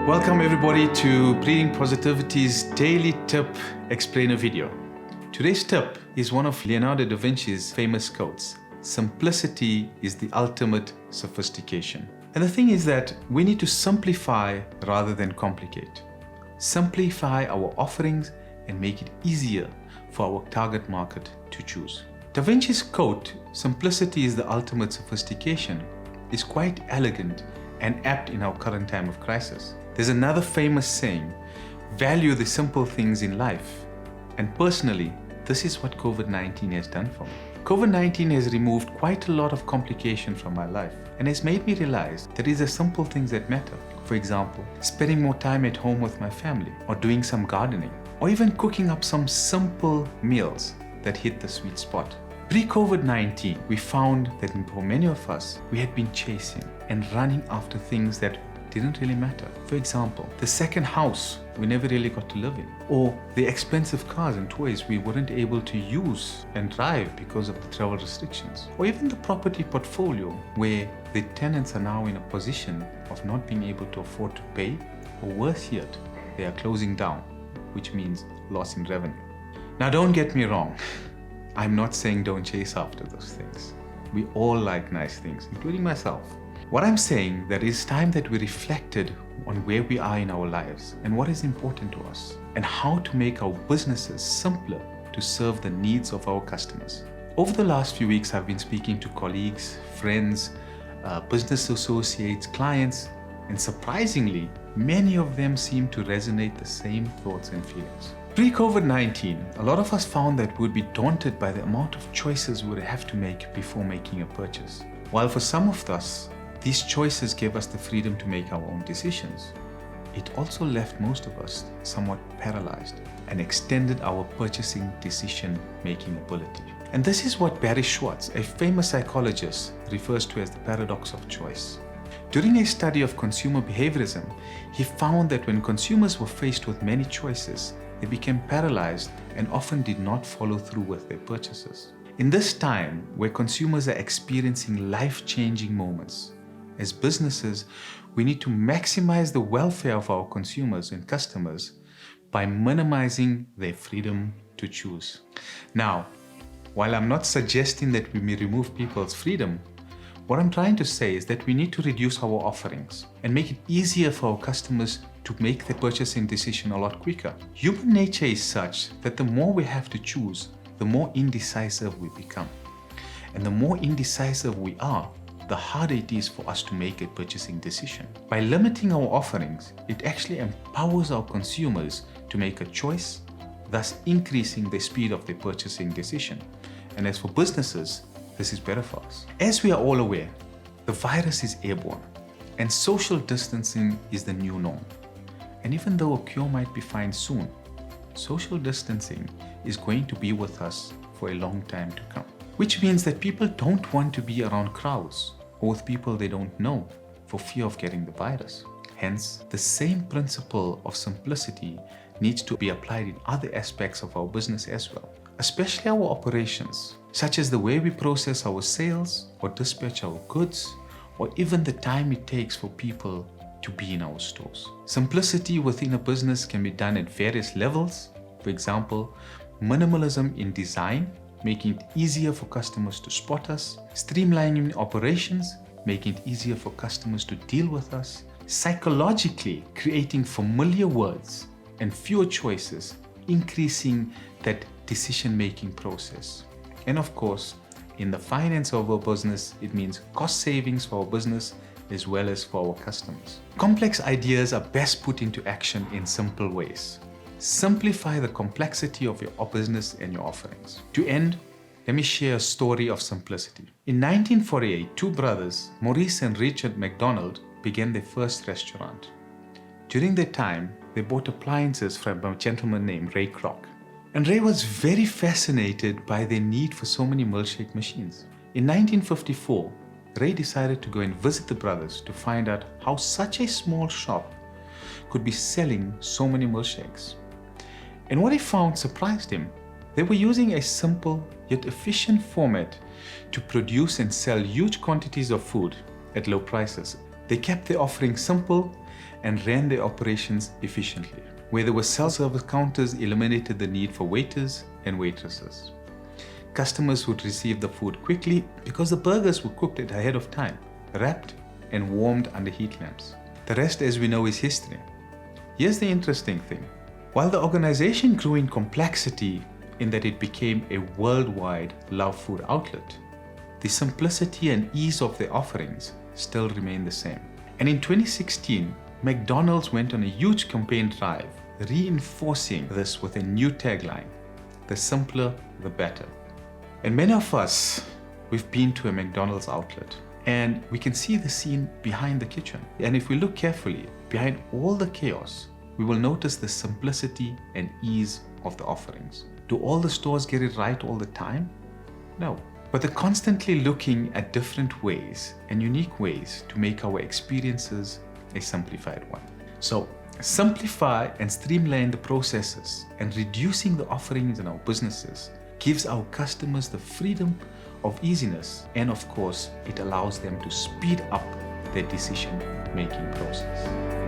Welcome everybody to Breeding Positivity's daily tip explainer video. Today's tip is one of Leonardo da Vinci's famous quotes: simplicity is the ultimate sophistication. And the thing is that we need to simplify rather than complicate. Simplify our offerings and make it easier for our target market to choose. Da Vinci's quote, simplicity is the ultimate sophistication, is quite elegant and apt in our current time of crisis. There's another famous saying, value the simple things in life. And personally, this is what COVID-19 has done for me. COVID-19 has removed quite a lot of complication from my life and has made me realize that it's the simple things that matter. For example, spending more time at home with my family, or doing some gardening, or even cooking up some simple meals that hit the sweet spot. Pre-COVID-19, we found that for many of us, we had been chasing and running after things that didn't really matter. For example, the second house we never really got to live in, or the expensive cars and toys we weren't able to use and drive because of the travel restrictions, or even the property portfolio where the tenants are now in a position of not being able to afford to pay, or worse yet, they are closing down, which means loss in revenue. Now don't get me wrong, I'm not saying don't chase after those things. We all like nice things, including myself. What I'm saying that it's time that we reflected on where we are in our lives and what is important to us, and how to make our businesses simpler to serve the needs of our customers. Over the last few weeks, I've been speaking to colleagues, friends, business associates, clients, and surprisingly, many of them seem to resonate the same thoughts and feelings. Pre-COVID-19, a lot of us found that we would be daunted by the amount of choices we would have to make before making a purchase. While for some of us, these choices gave us the freedom to make our own decisions, it also left most of us somewhat paralyzed and extended our purchasing decision-making ability. And this is what Barry Schwartz, a famous psychologist, refers to as the paradox of choice. During a study of consumer behaviorism, he found that when consumers were faced with many choices, they became paralyzed and often did not follow through with their purchases. In this time where consumers are experiencing life-changing moments, as businesses, we need to maximize the welfare of our consumers and customers by minimizing their freedom to choose. Now, while I'm not suggesting that we may remove people's freedom, what I'm trying to say is that we need to reduce our offerings and make it easier for our customers to make the purchasing decision a lot quicker. Human nature is such that the more we have to choose, the more indecisive we become. And the more indecisive we are, the harder it is for us to make a purchasing decision. By limiting our offerings, it actually empowers our consumers to make a choice, thus increasing the speed of their purchasing decision. And as for businesses, this is better for us. As we are all aware, the virus is airborne, and social distancing is the new norm. And even though a cure might be found soon, social distancing is going to be with us for a long time to come. Which means that people don't want to be around crowds or with people they don't know for fear of getting the virus. Hence, the same principle of simplicity needs to be applied in other aspects of our business as well, especially our operations, such as the way we process our sales or dispatch our goods, or even the time it takes for people to be in our stores. Simplicity within a business can be done at various levels. For example, minimalism in design, making it easier for customers to spot us, streamlining operations, making it easier for customers to deal with us, psychologically creating familiar words and fewer choices, increasing that decision-making process. And of course, in the finance of our business, it means cost savings for our business as well as for our customers. Complex ideas are best put into action in simple ways. Simplify the complexity of your business and your offerings. To end, let me share a story of simplicity. In 1948, two brothers, Maurice and Richard McDonald, began their first restaurant. During their time, they bought appliances from a gentleman named Ray Kroc. And Ray was very fascinated by their need for so many milkshake machines. In 1954, Ray decided to go and visit the brothers to find out how such a small shop could be selling so many milkshakes. And what he found surprised him. They were using a simple yet efficient format to produce and sell huge quantities of food at low prices. They kept their offerings simple and ran their operations efficiently. Where there were self-service counters, eliminated the need for waiters and waitresses. Customers would receive the food quickly because the burgers were cooked ahead of time, wrapped and warmed under heat lamps. The rest, as we know, is history. Here's the interesting thing. While the organization grew in complexity in that it became a worldwide love food outlet, the simplicity and ease of their offerings still remain the same. And in 2016, McDonald's went on a huge campaign drive, reinforcing this with a new tagline, the simpler, the better. And many of us, we've been to a McDonald's outlet, and we can see the scene behind the kitchen. And if we look carefully, behind all the chaos, we will notice the simplicity and ease of the offerings. Do all the stores get it right all the time? No. But they're constantly looking at different ways and unique ways to make our experiences a simplified one. So, simplify and streamline the processes and reducing the offerings in our businesses gives our customers the freedom of easiness, and of course, it allows them to speed up their decision-making process.